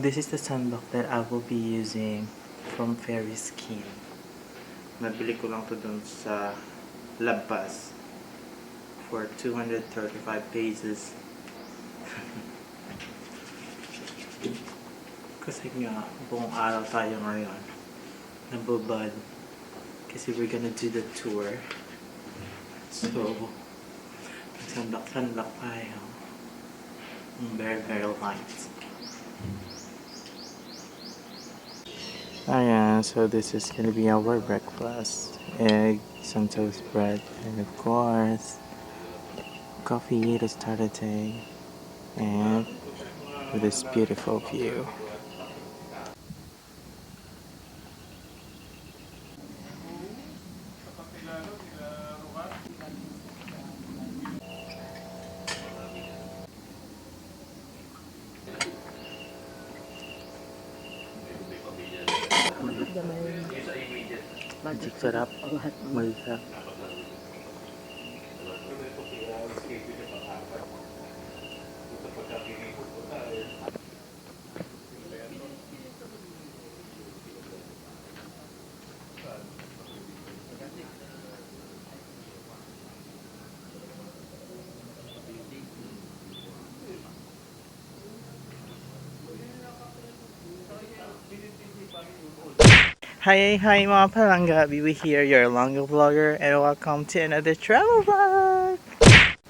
this is the sunblock that I will be using from Fairy Skin. Nabili ko lang to dun sa Labas for 235 pesos. Kasi nga, buong araw tayo ngayon nabubad kasi we're gonna do the tour. So, sunblock tayo. Very, very light. Ayan, so this is gonna be our breakfast. Egg, some toast bread, and of course, coffee to start the day. And with this beautiful view. Magic sarap. Masarap. Hi mga palangga, Bibi here, your longer vlogger, and welcome to another travel vlog!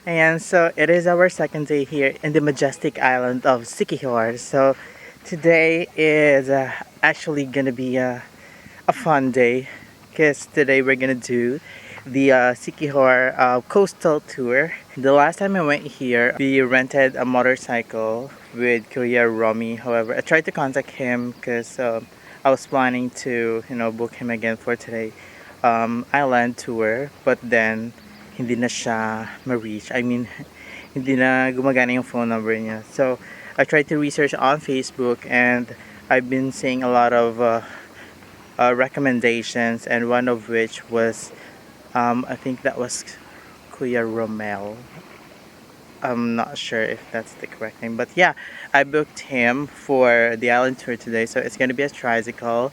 And so it is our second day here in the majestic island of Siquijor. So today is actually gonna be a fun day because today we're gonna do the Siquijor coastal tour. The last time I went here, we rented a motorcycle with Kuya Roland. However, I tried to contact him because I was planning to, book him again for today island tour, but then hindi na siya ma-reach. I mean, hindi na gumagana yung phone number niya. So I tried to research on Facebook, and I've been seeing a lot of recommendations, and one of which was I think that was Kuya Roland. I'm not sure if that's the correct name, but yeah, I booked him for the island tour today. So it's going to be a tricycle,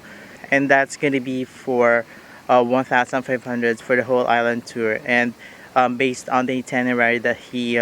and that's going to be for 1,500 for the whole island tour. And based on the itinerary that he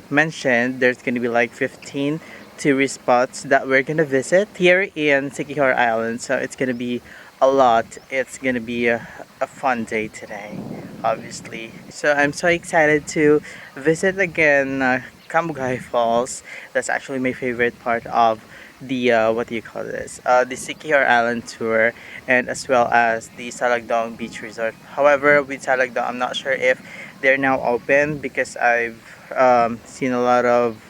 mentioned, there's going to be like 15 tourist spots that we're going to visit here in Siquijor Island. So it's going to be a lot. It's going to be a fun day today, obviously. So I'm so excited to visit again Kamugay Falls. That's actually my favorite part of the what do you call this? The Siquijor Island tour, and as well as the Salagdong Beach Resort. However, with Salagdong, I'm not sure if they're now open because I've seen a lot of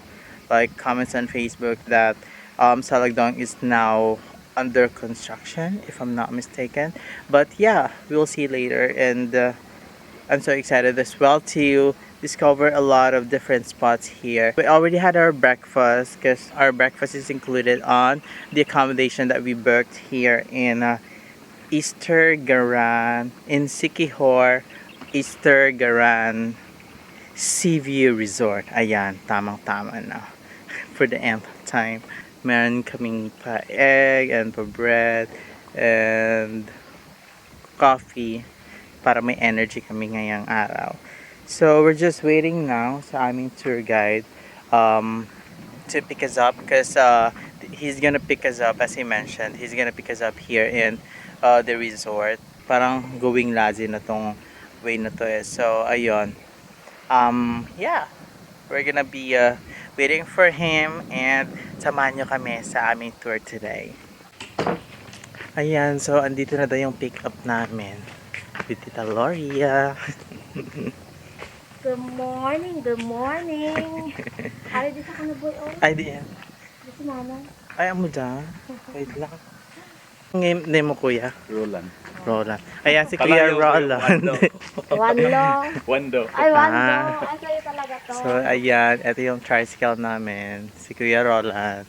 comments on Facebook that Salagdong is now under construction, if I'm not mistaken. But yeah, we'll see later, and I'm so excited as well to discover a lot of different spots here. We already had our breakfast because our breakfast is included on the accommodation that we booked here in Easter Garan, in Siquijor, Easter Garan Seaview Resort. Ayan, tamang-tama na for the nth time. Meron kaming pa egg and pa bread and coffee para may energy kami ngayong araw. So we're just waiting now sa aming tour guide to pick us up because he's gonna pick us up, as he mentioned. He's gonna pick us up here in the resort. Parang going lazy na tong way na to eh. So ayun. Yeah. We're gonna be waiting for him, and samahan nyo kami sa aming tour today. Ayan, so andito na daw yung pick up namin with Tita Loria. Good morning, good morning. Ay, di sa kanaboy oh. Ay, di yan. Di si mama. Ay, amo dyan. Wait lang. Name mo, Kuya? Roland. Roland. Ayan, si Kuya Roland. Wando. Ay, Wando. Ay, kayo talaga to. So, ayan. Ito yung tricycle namin. Si Kuya Roland.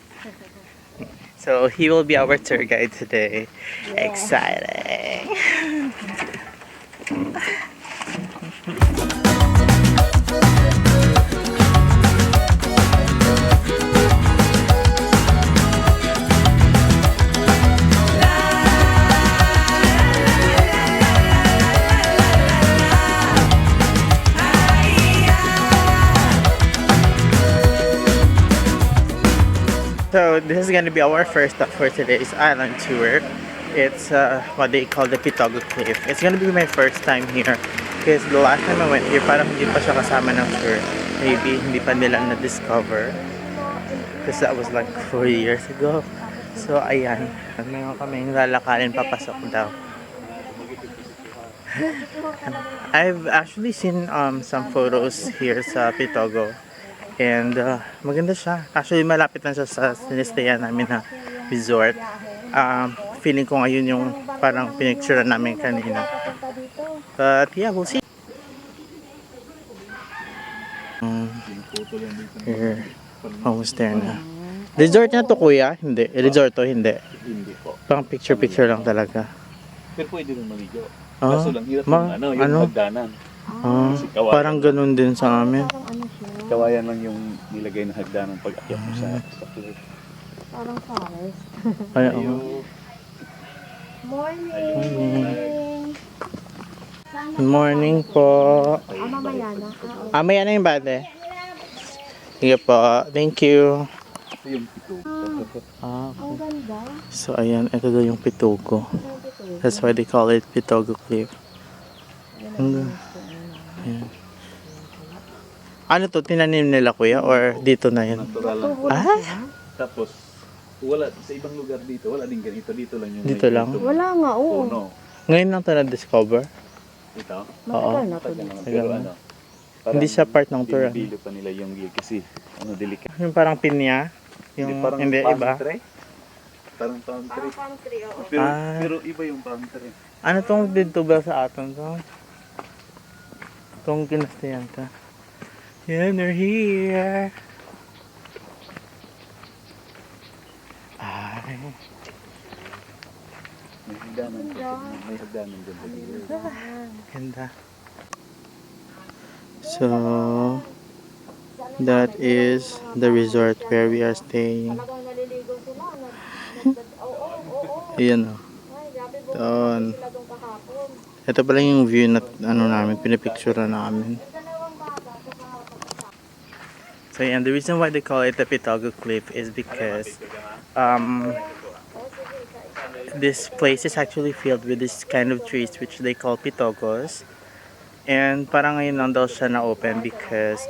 So, he will be our tour guide today. Yeah. Exciting. So this is gonna be our first stop for today's island tour. It's what they call the Pitogo Cliff. It's gonna be my first time here because the last time I went here parang hindi pa siya kasama ng tour. Maybe hindi pa nila na-discover because that was like 4 years ago. So ayan, meron kaming lalakarin papasok daw. I've actually seen some photos here sa Pitogo. And maganda siya. Actually malapit lang siya sa sinistayan namin na resort. Feeling ko ngayon yung parang pinicture namin kanina. But yeah, we'll see. Here, almost there na. Resort na to kuya? Hindi. Resort to, hindi. Hindi po. Pang picture-picture lang talaga. Pero pwede rin maligo. Kaso lang hirap yung yung hagdanan. Parang ganun din sa amin. Kawayan lang yung nilagay na hagdanan pag akyat mo sa cliff. Parang forest. Ay, oo. Morning! Good morning po. Mamaya na. Mamaya na yung bate. Sige po. Thank you. Ito yung Pitogo. Ang ganda. So ayan, ito daw yung Pitogo. That's why they call it Pitogo Cliff. Ayan. Ano to, tinanim nila kuya or dito na yun? Natural lang. Tapos, wala sa ibang lugar dito, wala din ganito. Dito lang yung Dito lang? Wala nga, oo. puno. Ngayon lang ito na-discover. Ito? Matagal na to. Tagal naman. Tagal Pero na. ano, Hindi siya part ng tour. Binibilo pa nila yung gilid kasi delicate. Yung parang pinya. Yung parang hindi palm iba. tree? Parang palm tree. Palm tree, oo. Pero iba yung palm tree. Ano tong dito ba sa atin to? Itong kinastayan ka. Yan, we're here. Ay. May hagdanan pa. May hagdanan dyan sa gilid. Ganda. So, that is the resort where we are staying. Talagang naliligo sila. Oo. Ayan o. Ay, grabe po. Doon. Sila doon kahapon. Ito pala yung view na ano namin, pinipicture namin. So yeah, the reason why they call it the Pitogo Cliff is because this place is actually filled with this kind of trees which they call pitogos. And parang ngayon lang daw siya na-open because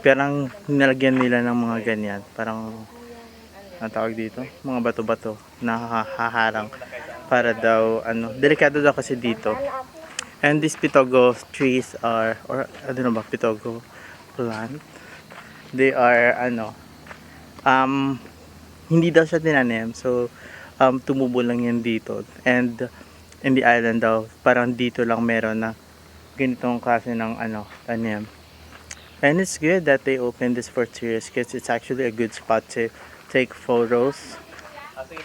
parang nilagyan nila ng mga ganyan. Parang, ang tawag dito? Mga bato-bato na haharang para daw, delikado daw kasi dito. And these pitogo trees are, or ano ba, pitogo plant. They are, hindi daw siya tinanim. So, tumubo lang yan dito. And, in the island daw, parang dito lang meron na ganitong klase ng, tanim. And it's good that they opened this for tourists because it's actually a good spot to take photos.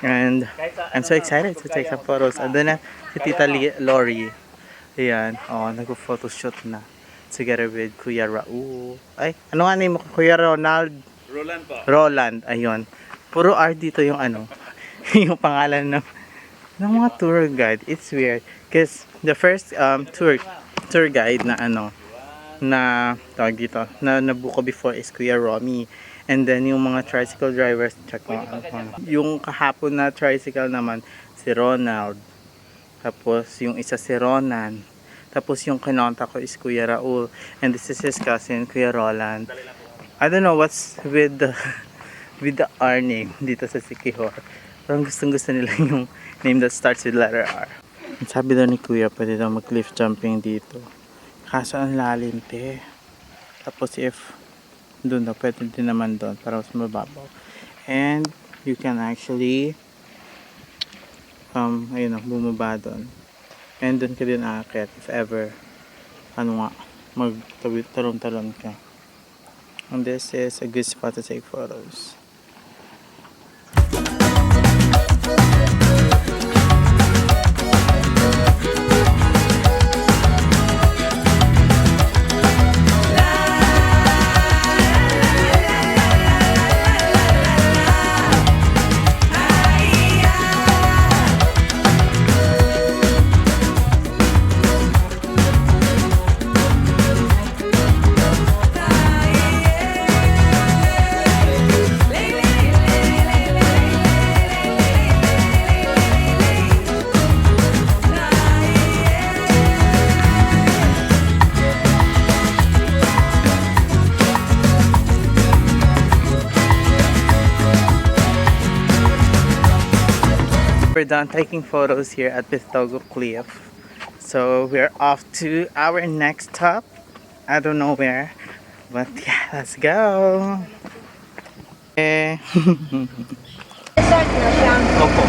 And, I'm so excited to take some photos. And then, si Tita Lori, ayan, nag-photoshoot na. Together with Kuya Raul. Ay, ano nga name mo? Kuya Ronald? Roland po. Roland, ayun. Puro R dito yung yung pangalan ng mga tour guide. It's weird. Because the first tour guide na na tawag dito, na nabuko before is Kuya Romy. And then yung mga tricycle drivers, check mo. Yung kahapon na tricycle naman, si Ronald. Tapos yung isa si Ronan. Tapos yung kinontak ko is Kuya Raul. And this is his cousin, Kuya Roland. I don't know what's with the R name dito sa Siquijor. Parang gustong-gusto nila yung name that starts with letter R. Sabi daw ni Kuya, pwede daw mag-cliff jumping dito. Kaso ang lalim, te. Tapos if doon daw, pwede din naman doon para mas mababaw. And you can actually ayun, bumaba doon. And doon ka din aakyat if ever magtalon-talon ka. And this is a good spot to take photos. we're done taking photos here at Pitogo Cliff. So we're off to our next stop. I don't know where, but yeah, let's go. Okay. Start na siya. Opo.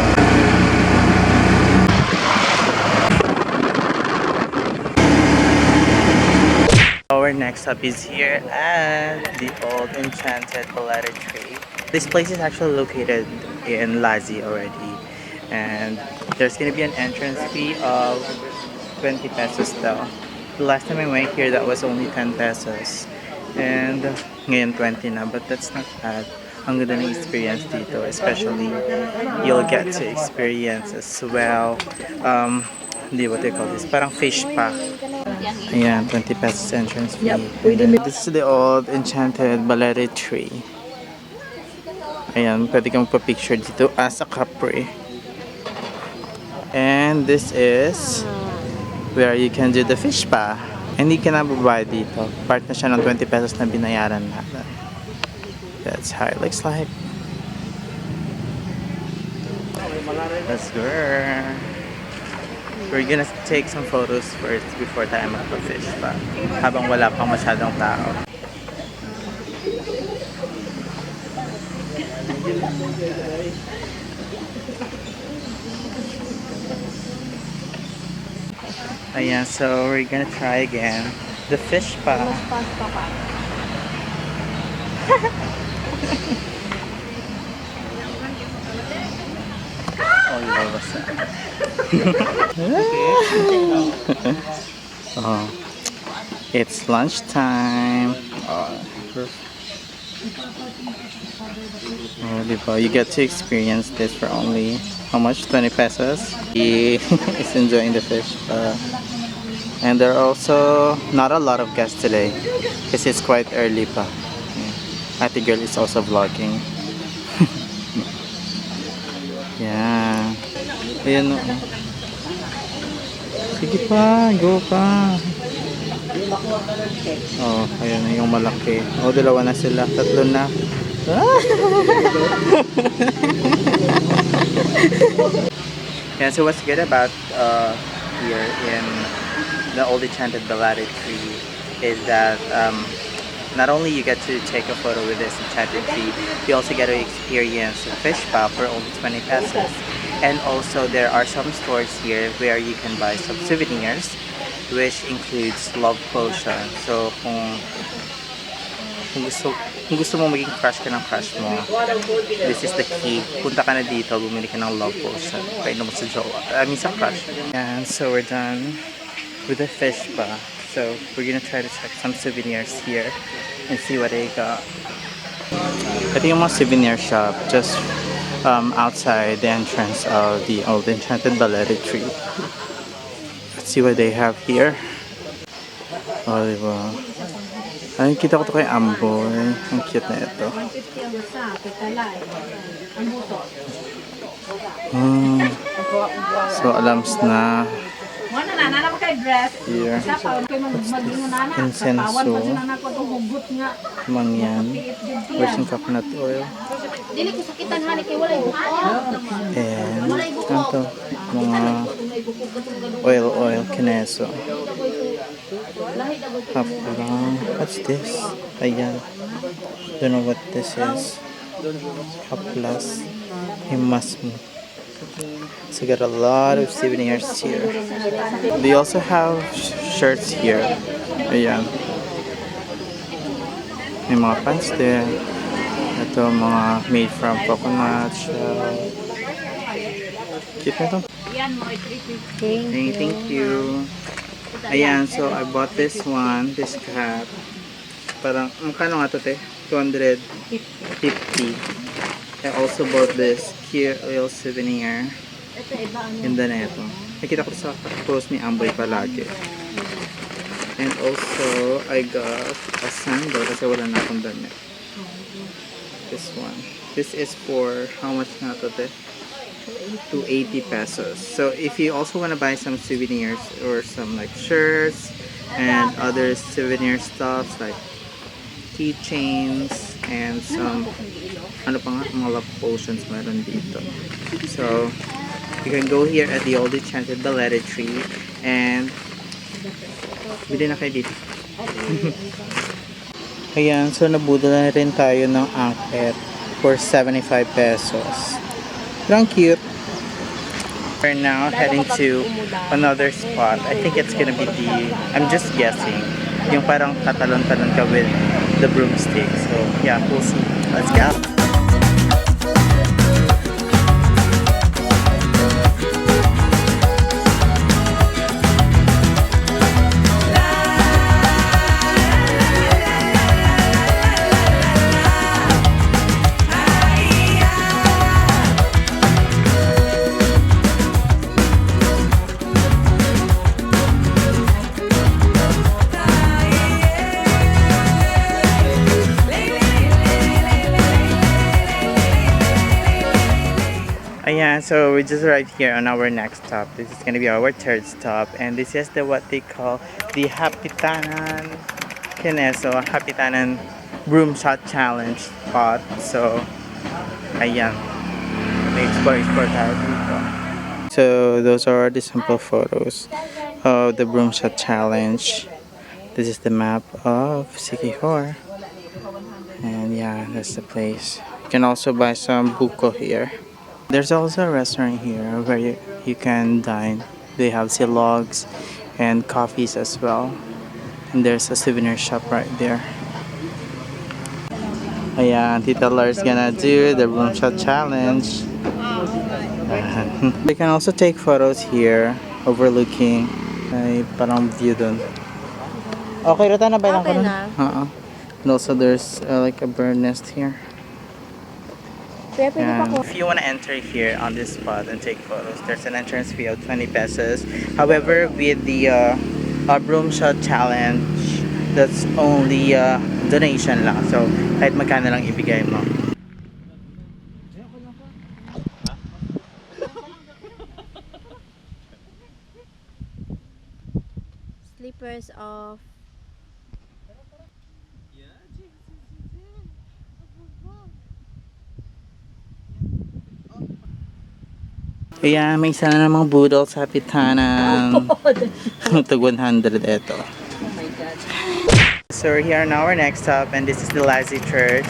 Our next stop is here at the old Enchanted tree. This place is actually located in Lazi already, and there's gonna be an entrance fee of 20 pesos though. The last time I went here, that was only 10 pesos, and ngayon 20 na, but that's not bad. Ang ganda ng experience dito, especially you'll get to experience as well hindi, what do you call this? Parang fish pa. Ayan, 20 pesos entrance fee. This is the old Enchanted tree. Ayan, pwede kang pa-picture dito as a couple. And this is where you can do the fish pa. Hindi ka na babayad dito. Part na siya ng 20 pesos na binayaran natin. That's how it looks like. Let's go. We're gonna take some photos first before tayo magpa-fish pa. Habang wala pang masyadong tao. Ayan, so we're gonna try again. The fish pa. Oh, you love us. Oh, it's lunchtime. Oh, diba? You get to experience this for only how much? 20 pesos. He is enjoying the fish. And there are also not a lot of guests today because it's quite early pa. Ate girl is also vlogging. Yeah. Ayan o. Sige pa, go pa. Oh, ayan na yung malaki. Oh, dalawa na sila. Tatlo na. Yeah, so what's good about here in the old Enchanted tree is that not only you get to take a photo with this enchanted tree, you also get to experience a fish pa for only 20 pesos. And also there are some stores here where you can buy some souvenirs, which includes love potion. So kung gusto mo maging crush ka ng crush mo, this is the key. Punta ka na dito, bumili ka ng love potion. Painom mo sa jowa. Sa crush. And so we're done with the fish pa. So we're gonna try to check some souvenirs here and see what they got. Ito yung mga souvenir shop just outside the entrance of the old Enchanted tree. Let's see what they have here. Oh, diba? Ay, kita ko to kay Amboy. Ang cute na ito. So, alams na. Here. Incenso. Mangyan. Virgin coconut oil. And, kanto, mga oil, kineso. Haplang. What's this? Ayan. Don't know what this is. Haplas. Himasmo. So we got a lot of souvenirs here. They also have shirts here. Ayan. May mga pants din. Ito mga made from coconut shell. Cute na ito. Thank you. Ayan, so I bought this one, this cap. Parang, magkano nga ito te? 250. I also bought this cute oil souvenir. Ganda na ito. Nakita ko sa post ni Amboy palagi. And also, I got a sandal kasi wala na akong damit. This one. This is for, how much nga ito te? 280 pesos. So if you also want to buy some souvenirs or some like shirts and other souvenir stuff like keychains and some ano pa nga, mga love potions meron dito. So You can go here at the old Enchanted balete tree and bili na kayo dito. Ayan, so nabudol na rin tayo ng angket for 75 pesos. Ang cute. We're now heading to another spot. I think it's gonna be I'm just guessing, yung parang tatalon-talon ka with the broomstick. So yeah, we'll see. Let's go. Ayan, so we just arrived here on our next stop. This is gonna be our third stop, and this is the what they call the Hapitanan Kineso Hapitanan Broom Shot Challenge spot. So, ayan, may explore tayo dito. So those are the simple photos of the Broom Shot Challenge. This is the map of Siquijor, and yeah, that's the place. You can also buy some buko here. There's also a restaurant here where you can dine. They have silogs and coffees as well. And there's a souvenir shop right there. Ayan, Tita Laura's gonna do the Broom Shot Challenge. They can also take photos here overlooking ay parang view dun. Okay, rata na ba lang ko Okay dun? na. And also there's like a bird nest here. Kaya pwede pa ko. If you want to enter here on this spot and take photos, there's an entrance fee of 20 pesos. However, with the Broom Shot Challenge, that's only donation lang. So, kahit magkano lang ibigay mo. Slippers of Kaya may isa na namang budol sa Hapitanan. Tag 100 ito. oh my god. So we're here on our next stop, and this is the Lazy Church.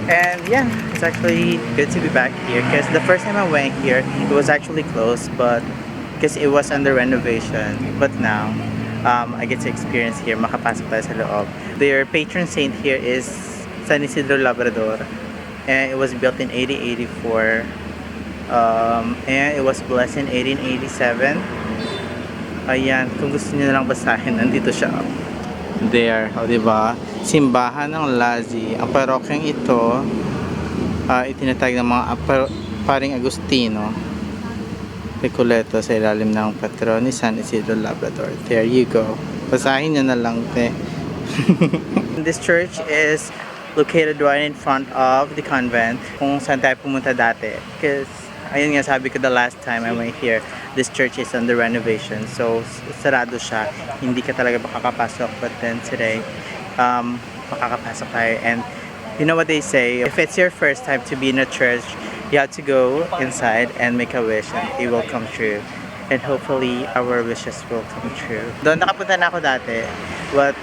And yeah, it's actually good to be back here because the first time I went here, it was actually closed, but because it was under renovation. But now, I get to experience here. Makapasok tayo sa loob. Their patron saint here is San Isidro Labrador, and it was built in 1884. And it was blessed in 1887. Ayan, kung gusto niyo na lang basahin, nandito siya. There, o diba? Simbahan ng Lazi. Ang parokyang ito, itinatag ng mga paring Agustino Recoleto sa ilalim ng patron ni San Isidro Labrador. There you go. Basahin niyo na lang, te. This church is located right in front of the convent kung saan tayo pumunta dati. Because ayun nga, sabi ko the last time I went here, this church is under renovation. So, sarado siya. Hindi ka talaga makakapasok. But then today, makakapasok tayo. And you know what they say, if it's your first time to be in a church, you have to go inside and make a wish and it will come true. And hopefully, our wishes will come true. Doon nakapunta na ako dati. But,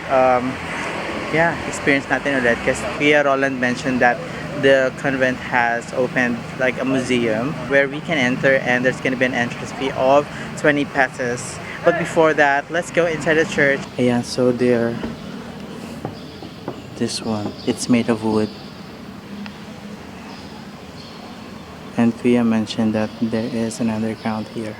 yeah, experience natin ulit. Kasi Kuya Roland mentioned that the convent has opened like a museum where we can enter, and there's gonna be an entrance fee of 20 pesos. But before that, let's go inside the church. Ayan, so there, this one, it's made of wood. And Kuya mentioned that there is an underground here.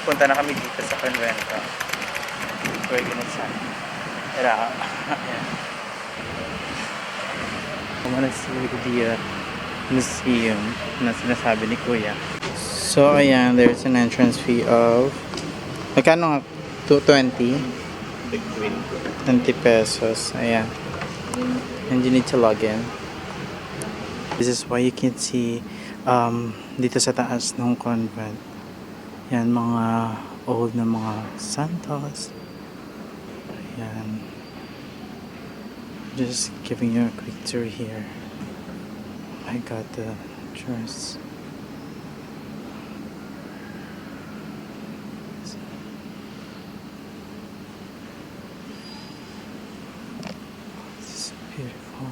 Punta na kami dito sa convento. we're gonna check it out. Ayan. I wanna see the museum na sinasabi ni Kuya. So ayan, there's an entrance fee of magkano nga? 220? Big twin. 20 pesos. Ayan. And you need to log in. This is why you can see dito sa taas ng convent. Yan, mga old na mga santos. Ayan. Just giving you a quick tour here. I got the church. This is beautiful.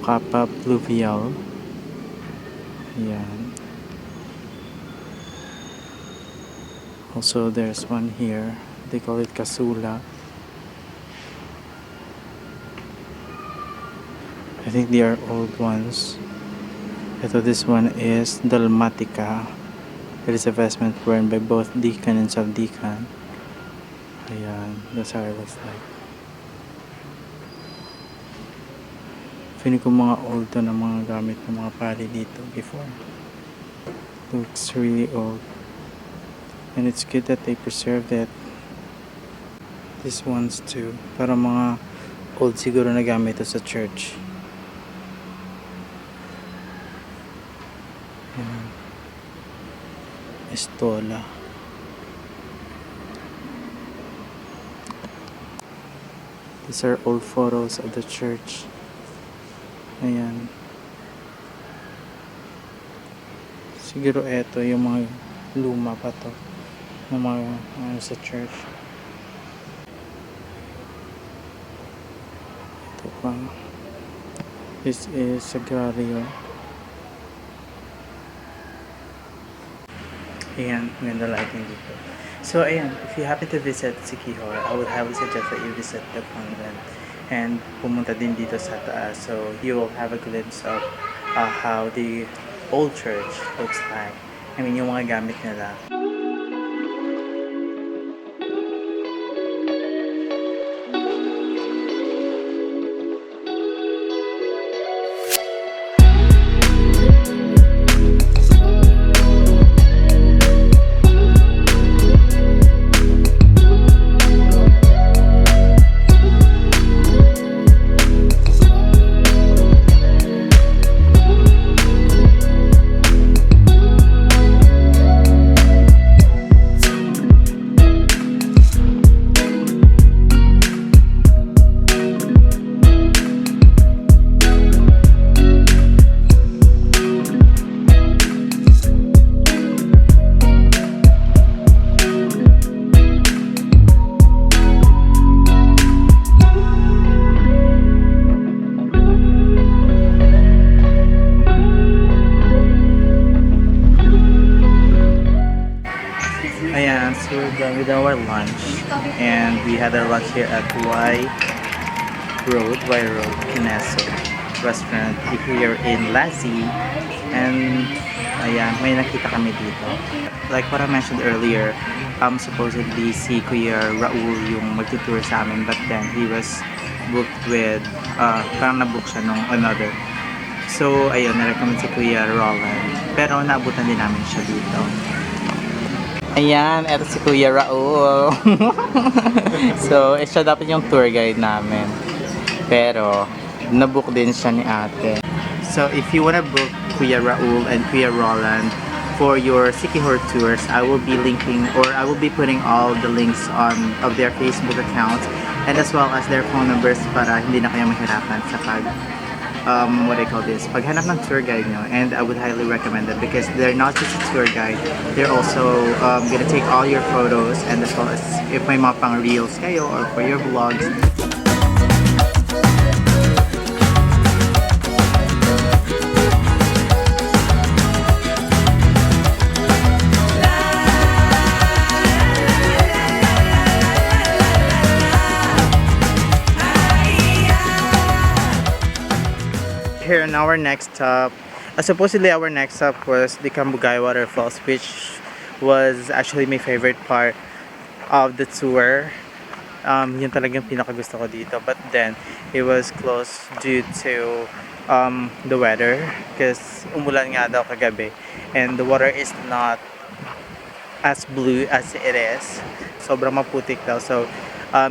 Kappa Pluvial. Ayan. Also, there's one here. They call it Kasula. I think they are old ones. Ito, this one is Dalmatica. It is a vestment worn by both deacon and subdeacon. Ayan, that's how it looks like. Feeling ko mga old to na mga gamit ng mga pali dito before. Looks really old. And it's good that they preserved it. These ones too. Para mga old siguro na gamit ito sa church. Ayan. Estola. These are old photos of the church. Ayan. Siguro eto yung mga luma pa to ng mga sa church. Ito pa. This is Sagrario. Ayan, maganda lighting dito. So ayan, if you happen to visit Siquijor, I would highly suggest that you visit the convent and pumunta din dito sa taas, so you will have a glimpse of how the old church looks like. I mean, yung mga gamit nila. Ayan, so we're done with our lunch and we had our lunch here at Y Road, Kineso restaurant here in Lassie. And ayan, may nakita kami dito. Like what I mentioned earlier, supposedly si Kuya Raul yung magtutour sa amin, but then he was booked with, parang nabook siya nung another. So ayun, na-recommend si Kuya Roland, pero naabutan din namin siya dito. Ayan, eto si Kuya Raul. So, siya dapat yung tour guide namin. Pero, nabook din siya ni ate. So, if you wanna book Kuya Raul and Kuya Roland for your Siquijor tours, I will be linking, or I will be putting all the links of their Facebook accounts and as well as their phone numbers para hindi na kayo mahirapan sa what I call this, paghanap ng tour guide nyo. And I would highly recommend it because they're not just a tour guide, they're also gonna take all your photos, and as well as if may mga pang reels kayo or for your vlogs. Here on our next stop, supposedly our next stop was the Kambugay Waterfalls, which was actually my favorite part of the tour. Yun talagang pinakagusto ko dito. But then, it was closed due to the weather. Because umulan nga daw kagabi. And the water is not as blue as it is. Sobrang maputik daw. So,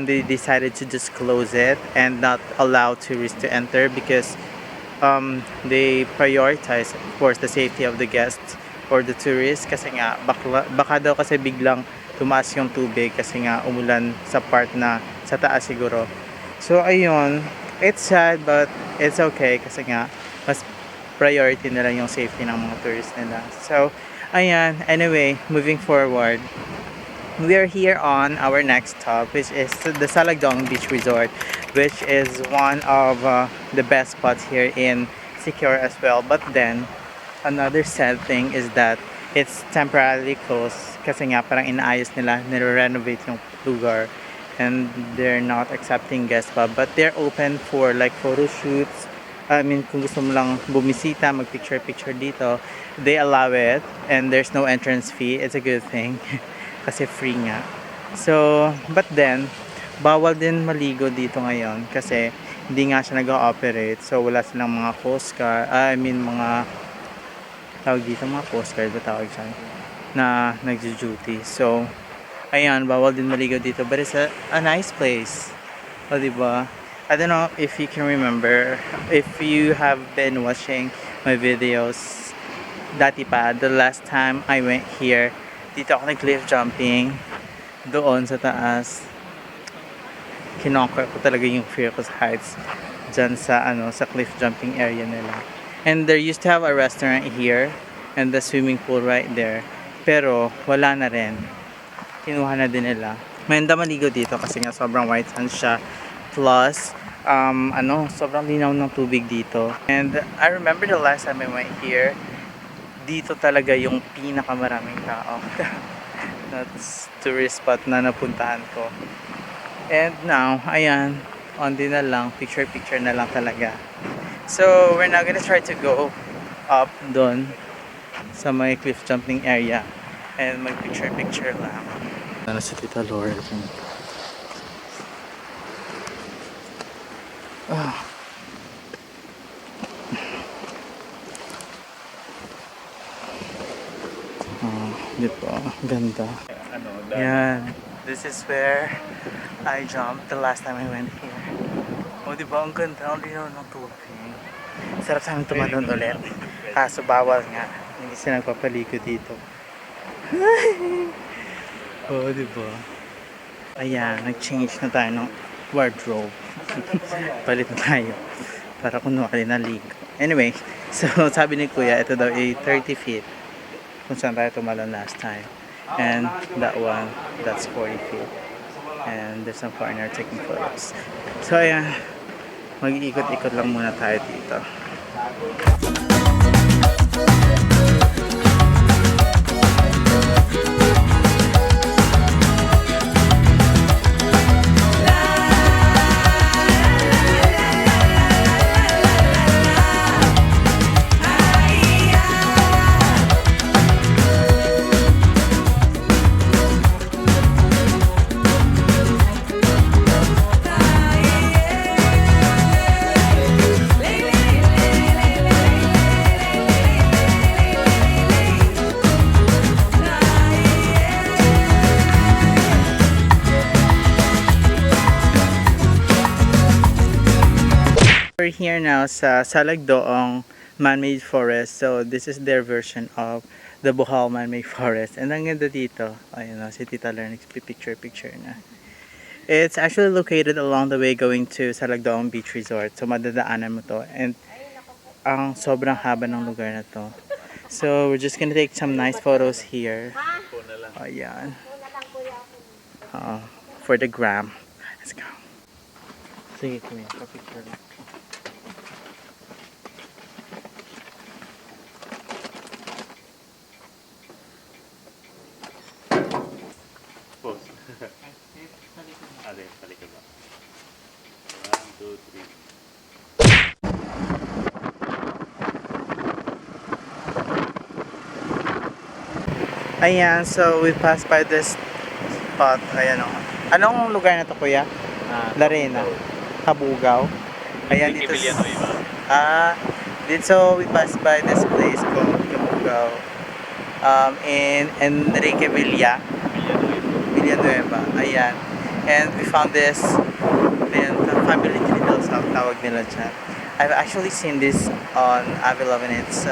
they decided to just close it and not allow tourists to enter because they prioritize, of course, the safety of the guests or the tourists. Kasi nga, baka daw kasi biglang tumaas yung tubig kasi nga umulan sa part na sa taas siguro. So, ayun. It's sad but it's okay kasi nga mas priority nila yung safety ng mga tourists nila. So, ayan. Anyway, moving forward. We are here on our next stop, which is the Salagdong Beach Resort, which is one of the best spots here in Siquijor as well. But then, another sad thing is that it's temporarily closed kasi nga parang inaayos nila, nire-renovate yung lugar and they're not accepting guests pa. But they're open for like photo shoots. I mean, kung gusto mo lang bumisita, mag-picture-picture dito, they allow it and there's no entrance fee. It's a good thing. Kasi free nga. So, but then, bawal din maligo dito ngayon kasi hindi nga siya nag-ooperate. So, wala silang mga coast guard, mga tawag dito, mga coast guard ba tawag siya, na nag-duty. So, ayan, bawal din maligo dito. But it's a nice place. O, diba? I don't know if you can remember, if you have been watching my videos, dati pa, the last time I went here, dito ako nag-cliff jumping doon sa taas. Kinonquer ko talaga yung fear ko sa heights dyan sa sa cliff jumping area nila. And there used to have a restaurant here and the swimming pool right there, pero wala na rin, kinuha na din nila. Maganda maligo dito kasi nga sobrang white sand siya, plus sobrang linaw ng tubig dito. And I remember the last time I went here, dito talaga yung pinakamaraming tao. That's tourist spot na napuntahan ko. And now, ayan, onti na lang, picture na lang talaga. So, we're now gonna try to go up doon sa may cliff jumping area and mag picture lang. Ano si Tita Laura? Dito, ganda. Yan. This is where I jumped the last time I went here. O, diba? Ang ganda. Ang linaw ng tubig. Sarap sa amin tumadon ulit. Kaso bawal nga. Hindi sila nagpapaligo dito. O, diba? Ayan. Nag-change na tayo ng wardrobe. Palit na tayo. Para kunwari naligo. Anyway, so sabi ni Kuya, ito daw ay 30 feet. Kung saan tayo tumalon last time. And that one, that's 40 feet. And there's some foreigner taking photos. So ayan, mag-iikot-ikot lang muna tayo dito. We're here now sa Salagdoong man-made forest. So this is their version of the Bohol man-made forest. And ang ganda dito. Ayun na, si Tita Ler nagpipicture na. It's actually located along the way going to Salagdoong Beach Resort. So madadaanan mo to. And ang sobrang haba ng lugar na to. So we're just gonna take some nice photos here. Ayan. For the gram. Let's go. Sige, Kuya. Picture lang. Balik ba? 1, 2, 3. Ayan, so we passed by this spot. Ayan o. Anong lugar na to, kuya? Larena. Kabugaw. Ayan, dito. Ah, dito we passed by this place called Kabugaw. In Enrique Villanueva. Ayan. And we found this. Ayan, family tree daw sa tawag nila dyan. I've actually seen this on Avila and its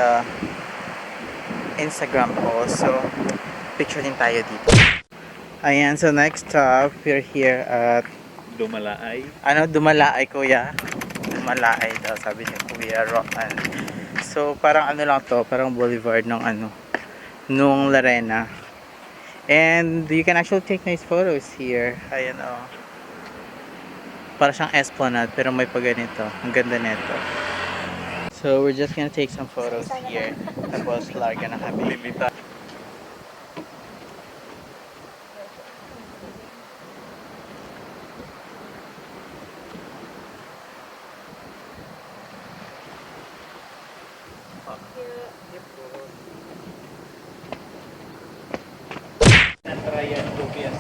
Instagram post. So, picture din tayo dito. Ayan, so next stop, we're here at Dumalaay. Dumalaay, kuya. Dumalaay daw, sabi ni Kuya Roland. So, parang lang to, parang boulevard ng nung Larena. And you can actually take nice photos here. Ayan, oh. Para siyang esplanade, pero may paganito. Ang ganda nito. So, we're just gonna take some photos here. Tapos, larga na kami.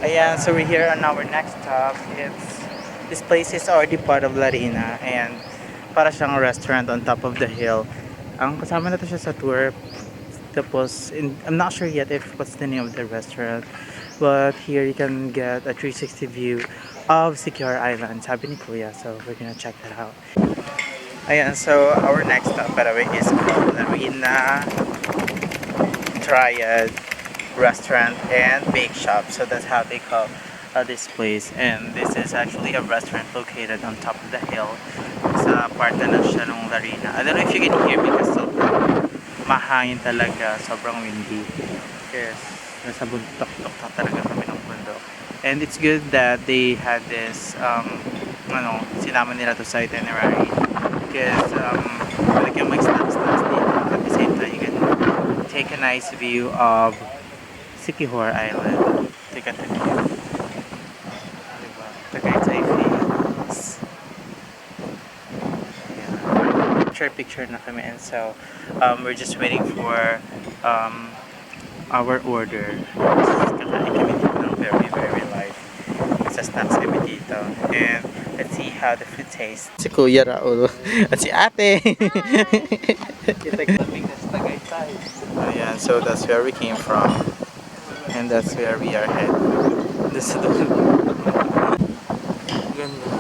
Ayan, so we're here on our next stop. This place is already part of Larena and para siyang restaurant on top of the hill. Ang kasama na to siya sa tour. Tapos, I'm not sure yet if what's the name of the restaurant. But here you can get a 360 view of Siquijor Island. Sabi ni Kuya, so we're gonna check that out. Ayan, so our next stop, by the way, is called Larena Triad Restaurant and Bake Shop. So that's how they call this place. And this is actually a restaurant located on top of the hill sa parte na siya ng Larena. I don't know if you can hear me kasi sobrang mahangin talaga, sobrang windy. Yes, nasa bundok-tok talaga kami ng bundok. And it's good that they had this sinama nila to sa itinerary because like yung mag-snacks dito. At the same time, you can take a nice view of Siquijor Island. Take a view. Diba? Tagaytay Falls. Yeah. Picture na kami, and so we're just waiting for our order. Kakain kami dito ng very very light. Sa snacks kami dito. And let's see how the food tastes. Si Kuya Raul at si Ate. Ayan, so that's where we came from. And that's where we are headed. This is the ganda.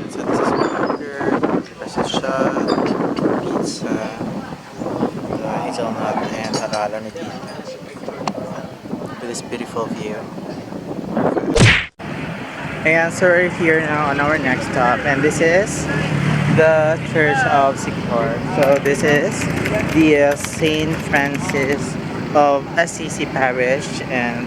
So this is burger, this is shot, pizza, the hazelnut, and halala na dito. With this beautiful view. And so we're here now on our next stop, and this is the Church of Siquijor. So this is the Saint Francis of Assisi Parish, and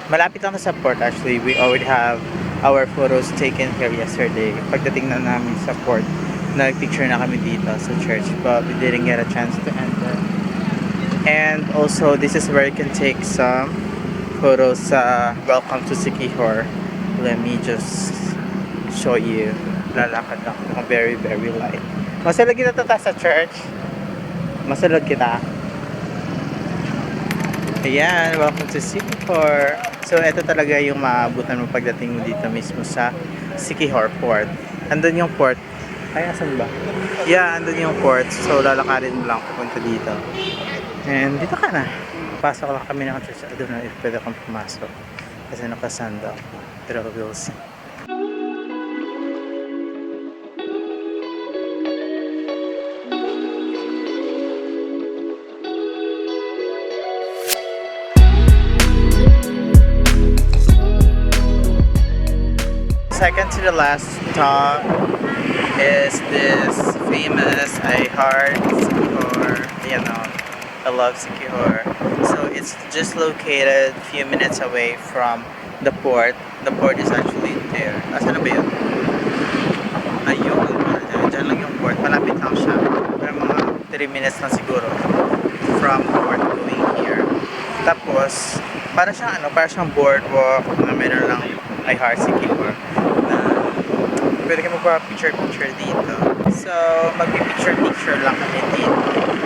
malapit lang sa port. Actually, we already have our photos taken here yesterday. Pagdating na namin sa port, nagpicture na kami dito sa church, but we didn't get a chance to enter. And also, this is where you can take some photos. Welcome to Siquijor. Let me just show you. Lalakad ako, very very light. Masulog kita sa church. Masulog kita. Ayan, welcome to Siquijor. So ito talaga yung maabutan mo pagdating mo dito mismo sa Siquijor Port. Andun yung port. Ay, asan ba? Yeah, andun yung port. So lalakarin mo lang pupunta dito. And dito ka na. Pasok lang kami ng church. I don't know if pwede kang pumasok kasi nakasanda. Pero we'll see. Second to the last stop is this famous I Heart Siquijor, I love Siquijor. So it's just located a few minutes away from the port. The port is actually there. Asan na ba yun? Ayun, dyan lang yung port. Malapit lang siya. Pero mga 3 minutes lang siguro from port going here. Tapos, para siyang boardwalk na meron lang I Heart Siquijor. pwede ka magpa-picture-picture dito. So, magpi-picture-picture lang kami dito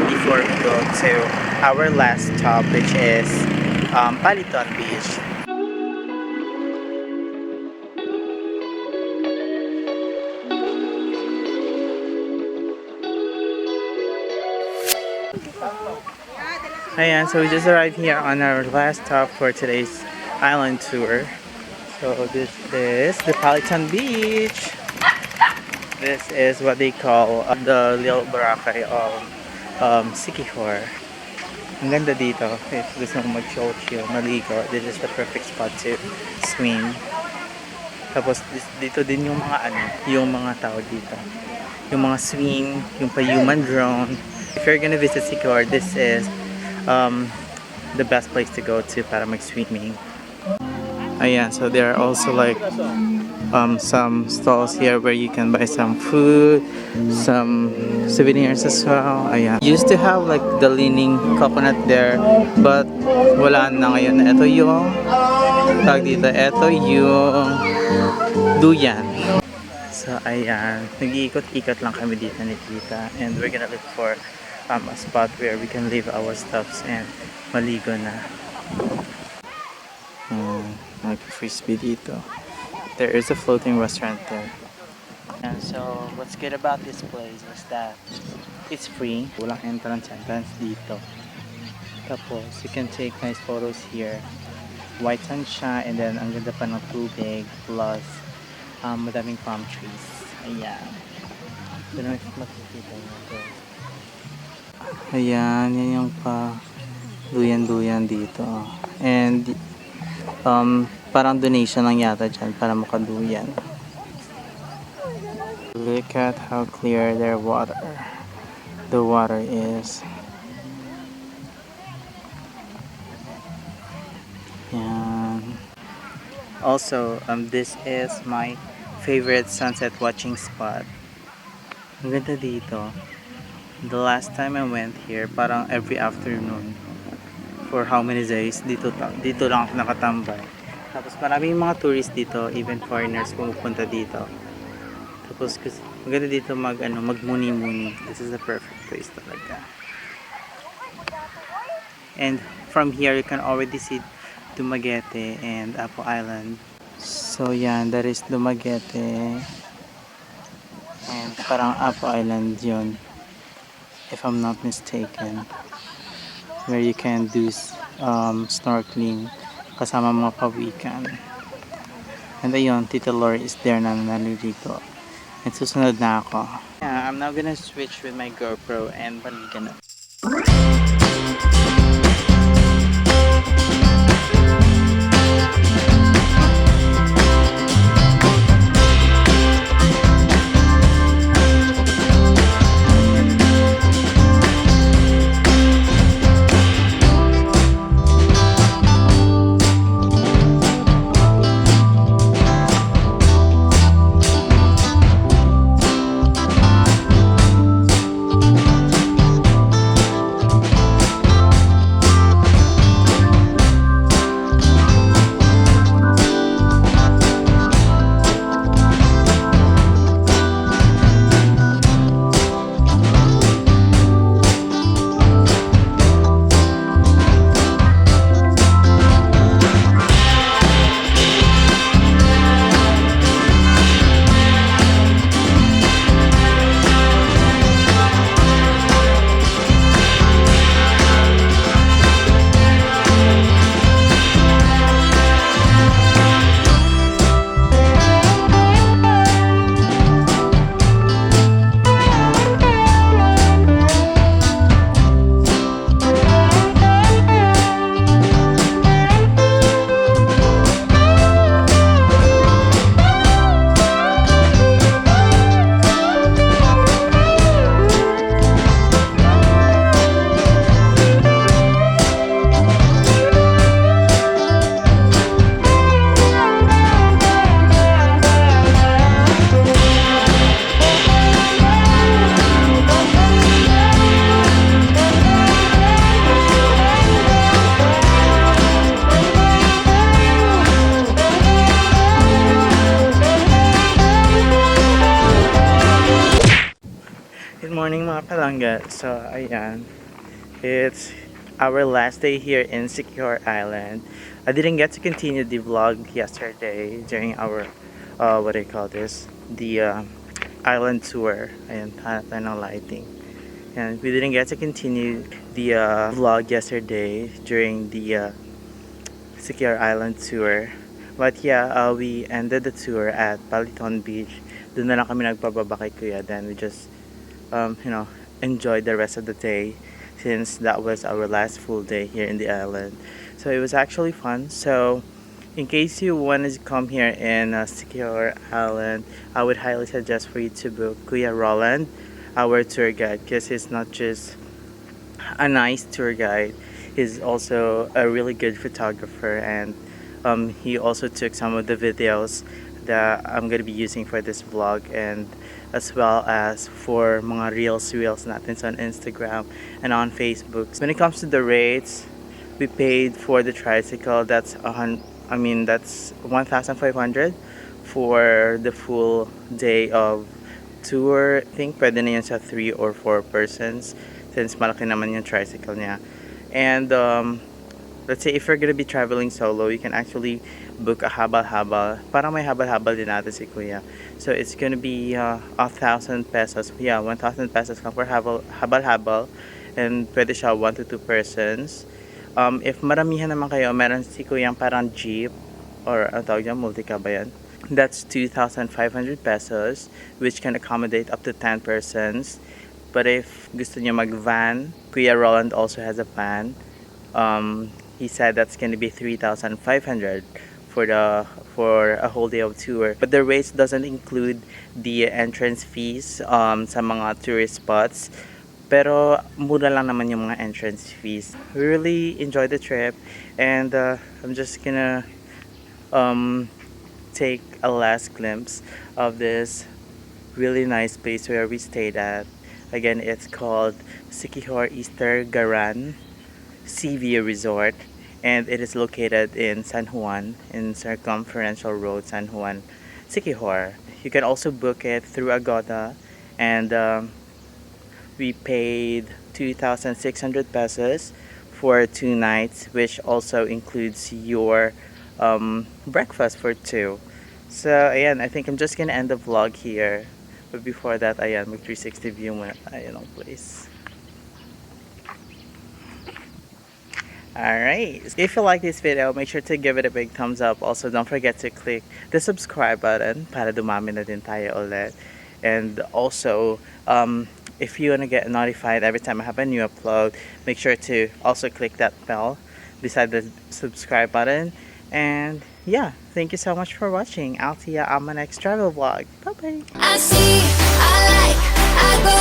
before we go to our last stop, which is Paliton Beach. Ayan, so we just arrived here on our last stop for today's island tour. So this is the Paliton Beach. This is what they call the little Boracay of Siquijor. Ang ganda dito. If gusto mo mag-chill, maligo, this is the perfect spot to swim. Tapos dito din yung mga yung mga tao dito. Yung mga swing, yung pa-human drone. If you're gonna visit Siquijor, this is the best place to go to para mag-swimming. Ayan, so there are also like some stalls here where you can buy some food, some souvenirs as well. Ayan. Used to have like the leaning coconut there, but wala na ngayon. Ito yung ito yung duyan. So ayan, nag-iikot-ikot lang kami dito ni Tita, and we're gonna look for a spot where we can leave our stuffs and maligo na. Mag-frisbee dito. There is a floating restaurant there. And so, what's good about this place is that it's free. Walang entrance dito. Tapos, you can take nice photos here. White sun siya, and then ang ganda pa ng tubig, plus madaming palm trees. Ayan. Doon makikita nyo ito. Ayan, yan yung pa duyan-duyan dito. And parang donation lang yata dyan para makaduyan. Look at how clear the water is. Yan. Also, this is my favorite sunset watching spot. Ang ganda dito. The last time I went here, parang every afternoon for how many days dito lang ako nakatambay. Tapos maraming mga tourists dito, even foreigners pumupunta dito. Tapos maganda dito magmuni-muni. This is the perfect place talaga. And from here you can already see Dumaguete and Apo Island. So yan, that is Dumaguete. And parang Apo Island yun, if I'm not mistaken, where you can do snorkeling kasama mga pawikan. And ayun, Tita Lori is there na naliligo. And susunod na ako. Yeah, I'm now gonna switch with my GoPro and balikan na. Good morning mga palangga. So, ayan. It's our last day here in Siquijor Island. I didn't get to continue the vlog yesterday during our, what do you call this? The island tour. Ayan, hanap tayo ng lighting. And we didn't get to continue the vlog yesterday during the Siquijor Island tour. But yeah, we ended the tour at Paliton Beach. Doon na lang kami nagpababa kay Kuya. Then we just enjoy the rest of the day since that was our last full day here in the island. So it was actually fun. So in case you want to come here in Siquijor Island, I would highly suggest for you to book Kuya Roland, our tour guide, because he's not just a nice tour guide, he's also a really good photographer, and he also took some of the videos that I'm gonna be using for this vlog, and as well as for mga reels natin on Instagram and on Facebook. When it comes to the rates, we paid for the tricycle, that's 1,500 for the full day of tour. I think pwede na yun sa 3 or 4 persons since malaki naman yung tricycle niya. And let's say if you're gonna be traveling solo, you can actually book a habal-habal. Parang may habal-habal din natin si Kuya. So it's gonna be 1,000 pesos. Yeah, 1,000 pesos lang for habal-habal. And pwede siya 1 to 2 persons. If maramihan naman kayo, meron si Kuya parang jeep or ang tawag niya, multi-cab ba yan? That's 2,500 pesos, which can accommodate up to 10 persons. But if gusto niyo mag-van, Kuya Roland also has a van. He said that's gonna be 3,500 for a whole day of tour. But the rates doesn't include the entrance fees sa mga tourist spots. Pero mura lang naman yung mga entrance fees. We really enjoyed the trip, and I'm just gonna take a last glimpse of this really nice place where we stayed at. Again, it's called Siquijor Garan Sea View Resort, and it is located in San Juan, in Circumferential Road, San Juan, Siquijor. You can also book it through Agoda, and we paid 2,600 pesos for 2 nights, which also includes your breakfast for 2. So ayan, I think I'm just gonna end the vlog here. But before that, ayan, mag 360 view muna tayo ng place. Alright, if you like this video, make sure to give it a big thumbs up. Also, don't forget to click the subscribe button para dumami na din tayo ulit. And also, if you want to get notified every time I have a new upload, make sure to also click that bell beside the subscribe button. And yeah, thank you so much for watching. I'll see ya on my next travel vlog. Bye bye. I see, I like, I go,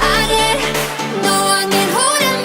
I get, no one can hold it.